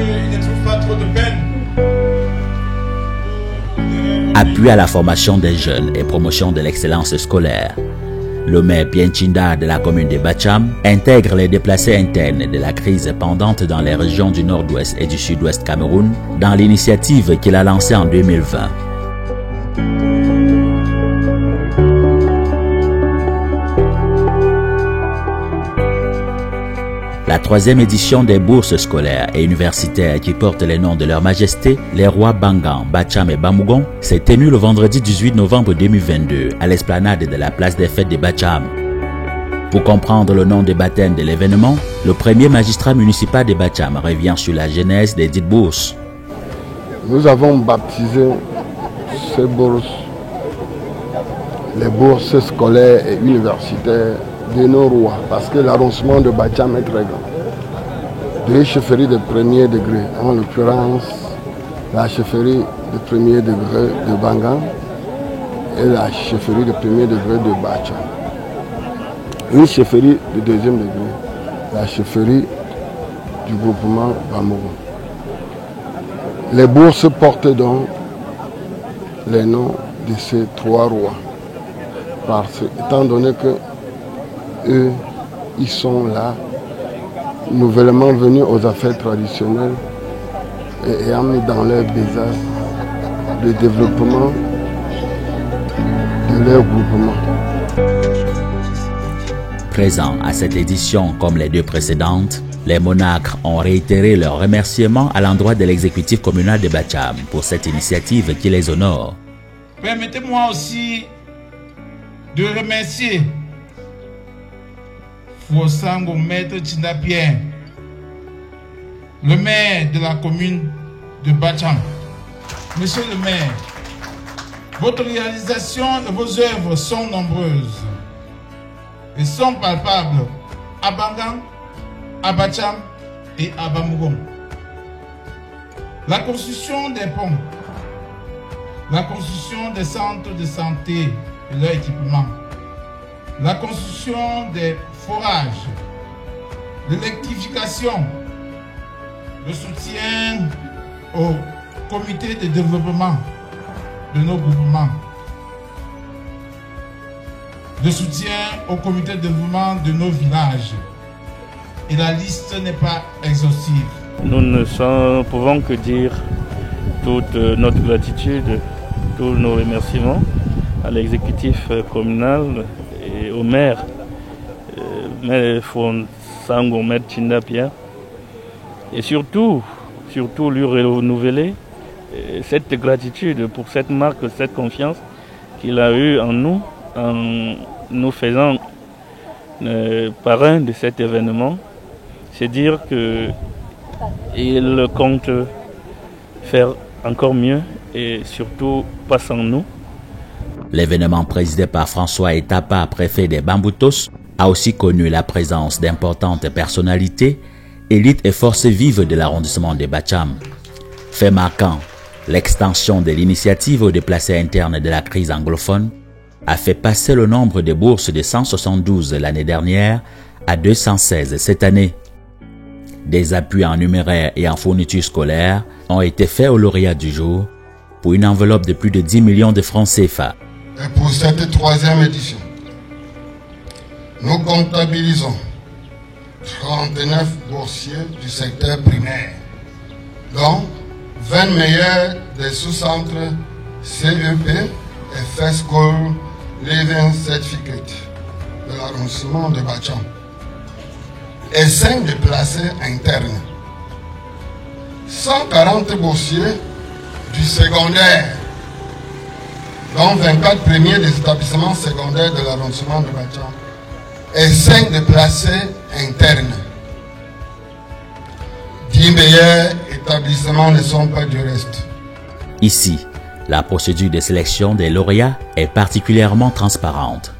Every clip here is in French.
qu'ils ne trouvent pas trop de peine. Appui à la formation des jeunes et promotion de l'excellence scolaire, le maire Pinchinda de la commune de Bacham intègre les déplacés internes de la crise pendante dans les régions du nord-ouest et du sud-ouest Cameroun dans l'initiative qu'il a lancée en 2020. La troisième édition des bourses scolaires et universitaires qui portent les noms de leur majesté, les rois Bangan, Bacham et Bamougon, s'est tenue le vendredi 18 novembre 2022 à l'esplanade de la place des fêtes de Bacham. Pour comprendre le nom de baptême de l'événement, le premier magistrat municipal de Bacham revient sur la genèse des dites bourses. Nous avons baptisé ces bourses, les bourses scolaires et universitaires de nos rois, parce que l'arrondissement de Bacham est très grand. Deux chefferies de premier degré, en l'occurrence la chefferie de premier degré de Bangan et la chefferie de premier degré de Bacham. Une chefferie de deuxième degré, la chefferie du groupement Bamougon. Les bourses portent donc les noms de ces trois rois, étant donné que eux, ils sont là, nouvellement venus aux affaires traditionnelles et ayant mis dans leur besace le développement de leur groupement. Présents à cette édition comme les deux précédentes, les monarques ont réitéré leurs remerciements à l'endroit de l'exécutif communal de Bacham pour cette initiative qui les honore. Permettez-moi aussi de remercier Fossango Maître Tchindapien, le maire de la commune de Bacham. Monsieur le maire, votre réalisation et vos œuvres sont nombreuses et sont palpables à Bangan, à Bacham et à Bamougon. La construction des ponts, la construction des centres de santé et leur équipement, la construction des forages, l'électrification, le soutien au comité de développement de nos groupements, le soutien au comité de développement de nos villages. Et la liste n'est pas exhaustive. Nous ne pouvons que dire toute notre gratitude, tous nos remerciements à l'exécutif communal et au maire, Fossango Maître Tchindapien, et surtout lui renouveler cette gratitude pour cette marque, cette confiance qu'il a eue en nous faisant parrain de cet événement. C'est dire qu'il compte faire encore mieux et surtout pas sans nous. L'événement présidé par François Etapa, préfet des Bamboutos, a aussi connu la présence d'importantes personnalités, élites et forces vives de l'arrondissement de Bacham. Fait marquant, l'extension de l'initiative aux déplacés internes de la crise anglophone a fait passer le nombre de bourses de 172 l'année dernière à 216 cette année. Des appuis en numéraire et en fourniture scolaire ont été faits aux lauréats du jour pour une enveloppe de plus de 10 millions de francs CFA. Et pour cette troisième édition, nous comptabilisons 39 boursiers du secteur primaire, dont 20 meilleurs des sous-centres CEP et First School Living Certificate de l'arrondissement de Bacham, et 5 déplacés internes. 140 boursiers du secondaire, dont 24 premiers des établissements secondaires de l'arrondissement de Bacham, et 5 déplacés internes. 10 meilleurs établissements ne sont pas du reste. Ici, la procédure de sélection des lauréats est particulièrement transparente.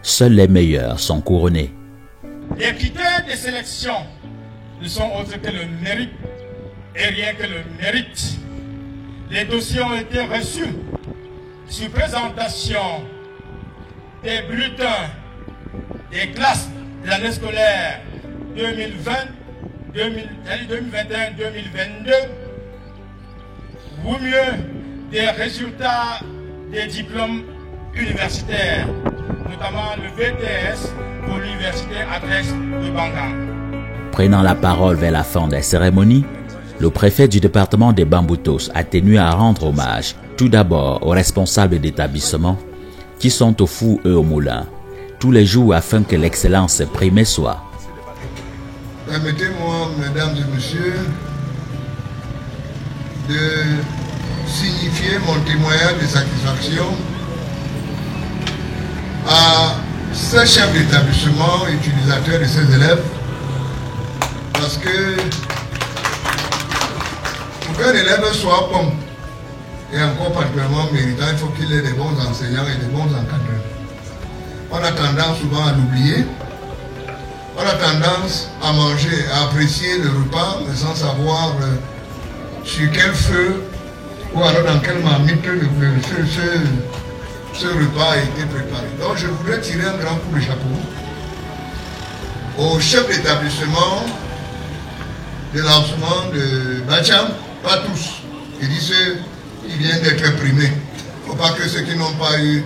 Seuls les meilleurs sont couronnés. Les critères de sélection ne sont autres que le mérite et rien que le mérite. Les dossiers ont été reçus sur présentation des bulletins des classes de l'année scolaire 2021-2022, ou mieux des résultats des diplômes universitaires, notamment le BTS pour l'université adresse de Banga. Prenant la parole vers la fin des cérémonies, le préfet du département des Bamboutos a tenu à rendre hommage tout d'abord aux responsables d'établissement qui sont au four et au moulin tous les jours afin que l'excellence primée soit. Permettez-moi, mesdames et messieurs, de signifier mon témoignage de satisfaction à ce chef d'établissement, utilisateur de ses élèves, parce que pour qu'un élève soit bon et encore particulièrement méritant, il faut qu'il ait des bons enseignants et des bons encadreurs. On a tendance souvent à l'oublier. On a tendance à manger, à apprécier le repas, mais sans savoir sur quel feu ou alors dans quelle marmite ce repas a été préparé. Donc je voudrais tirer un grand coup de chapeau au chef d'établissement de lancement de Bacham, pas tous. Il dit ceux qui viennent d'être primés. Il ne faut pas que ceux qui n'ont pas eu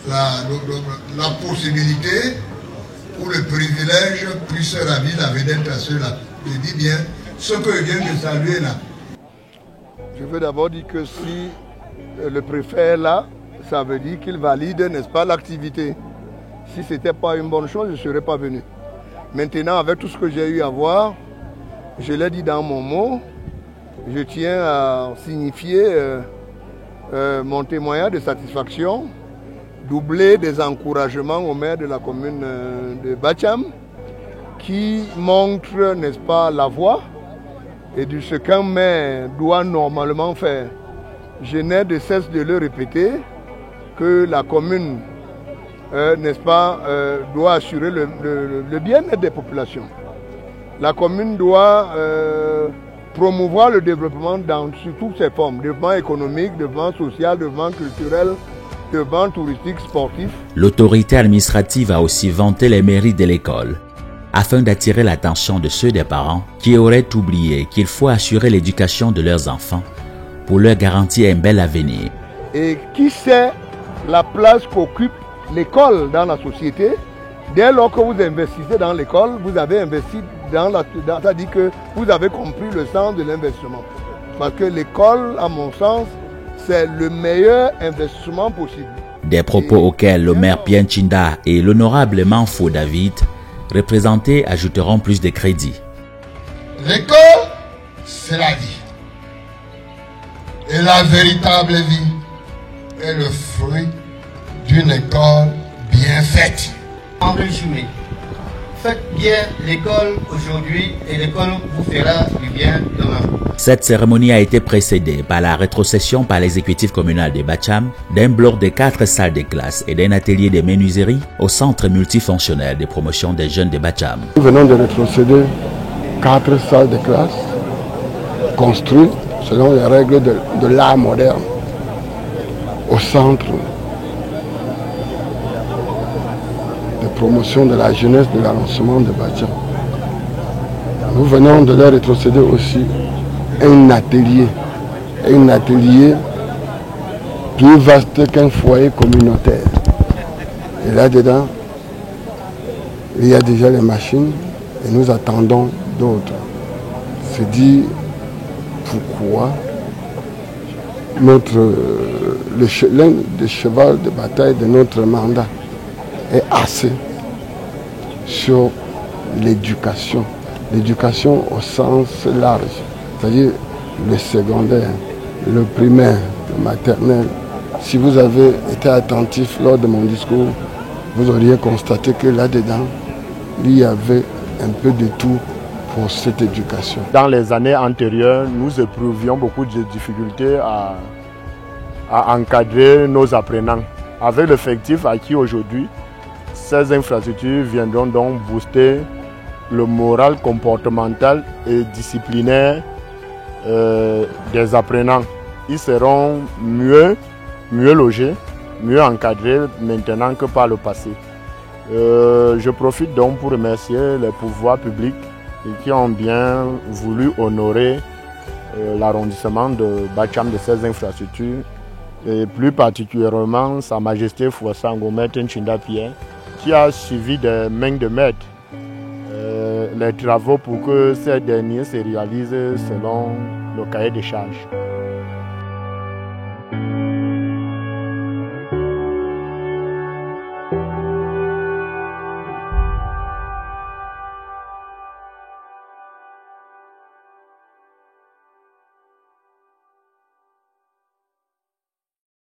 la possibilité ou le privilège puisse ravir la vedette à ceux-là. Je dis bien, ce que je viens de saluer là. Je veux d'abord dire que si le préfet est là, ça veut dire qu'il valide, n'est-ce pas, l'activité. Si ce n'était pas une bonne chose, je ne serais pas venu. Maintenant, avec tout ce que j'ai eu à voir, je l'ai dit dans mon mot, je tiens à signifier mon témoignage de satisfaction, doublé des encouragements au maire de la commune de Bacham, qui montre, n'est-ce pas, la voie et de ce qu'un maire doit normalement faire. Je n'ai de cesse de le répéter que la commune, n'est-ce pas, doit assurer le bien-être des populations. La commune doit promouvoir le développement sous toutes ses formes, développement économique, développement social, développement culturel, développement touristique, sportif. L'autorité administrative a aussi vanté les mérites de l'école, afin d'attirer l'attention de ceux des parents qui auraient oublié qu'il faut assurer l'éducation de leurs enfants pour leur garantir un bel avenir. Et qui sait la place qu'occupe l'école dans la société? Dès lors que vous investissez dans l'école, vous avez investi c'est-à-dire que vous avez compris le sens de l'investissement. Parce que l'école, à mon sens, c'est le meilleur investissement possible. Des propos auxquels le maire Pierre Chinda et l'honorable Manfo David, représentés, ajouteront plus de crédit. L'école, c'est la vie. Et la véritable vie est le fruit d'une école bien faite. En résumé, faites bien l'école aujourd'hui et l'école vous fera du bien demain. Cette cérémonie a été précédée par la rétrocession par l'exécutif communal de Bacham d'un bloc de 4 salles de classe et d'un atelier de menuiserie au centre multifonctionnel de promotion des jeunes de Bacham. Nous venons de rétrocéder 4 salles de classe construites selon les règles de l'art moderne au centre de promotion de la jeunesse de l'avancement de Bacham. Nous venons de leur rétrocéder aussi un atelier plus vaste qu'un foyer communautaire. Et là-dedans, il y a déjà les machines et nous attendons d'autres. C'est dit pourquoi l'un des chevaux de bataille de notre mandat est assez sur l'éducation. L'éducation au sens large, c'est-à-dire le secondaire, le primaire, le maternel. Si vous avez été attentif lors de mon discours, vous auriez constaté que là-dedans, il y avait un peu de tout pour cette éducation. Dans les années antérieures, nous éprouvions beaucoup de difficultés à encadrer nos apprenants. Avec l'effectif acquis aujourd'hui, ces infrastructures viendront donc booster le moral comportemental et disciplinaire des apprenants. Ils seront mieux logés, mieux encadrés maintenant que par le passé. Je profite donc pour remercier les pouvoirs publics et qui ont bien voulu honorer l'arrondissement de Bacham de ces infrastructures, et plus particulièrement Sa Majesté Fouassango Maître Nchinda Pierre, qui a suivi de main de maître les travaux pour que ces derniers se réalisent selon le cahier des charges.